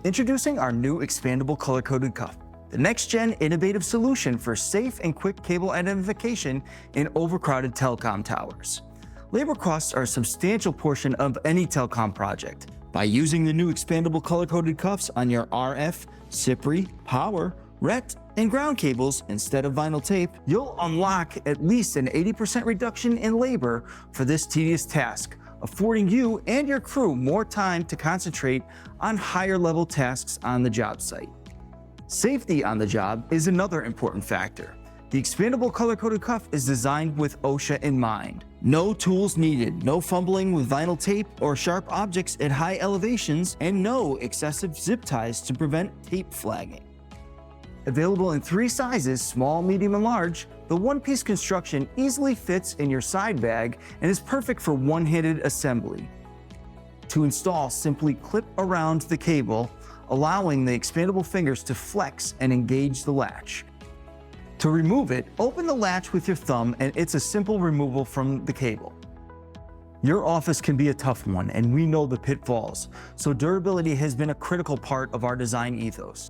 Introducing our new expandable color-coded cuff, the next-gen innovative solution for safe and quick cable identification in overcrowded telecom towers. Labor costs are a substantial portion of any telecom project. By using the new expandable color-coded cuffs on your RF, CPRI, power, RET, and ground cables instead of vinyl tape, you'll unlock at least an 80% reduction in labor for this tedious task, affording you and your crew more time to concentrate on higher-level tasks on the job site. Safety on the job is another important factor. The expandable color-coded cuff is designed with OSHA in mind. No tools needed, no fumbling with vinyl tape or sharp objects at high elevations, and no excessive zip ties to prevent tape flagging. Available in 3 sizes, small, medium, and large, the one-piece construction easily fits in your side bag and is perfect for one-handed assembly. To install, simply clip around the cable, allowing the expandable fingers to flex and engage the latch. To remove it, open the latch with your thumb and it's a simple removal from the cable. Your office can be a tough one, and we know the pitfalls, so durability has been a critical part of our design ethos.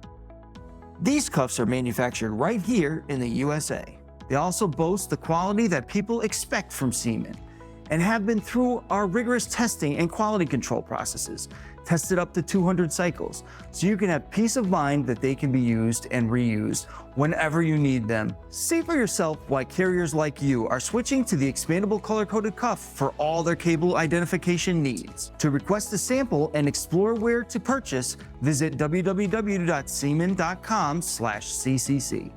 These cuffs are manufactured right here in the USA. They also boast the quality that people expect from Siemon and have been through our rigorous testing and quality control processes, tested up to 200 cycles, so you can have peace of mind that they can be used and reused whenever you need them. See for yourself why carriers like you are switching to the expandable color-coded cuff for all their cable identification needs. To request a sample and explore where to purchase, visit www.siemon.com/ccc.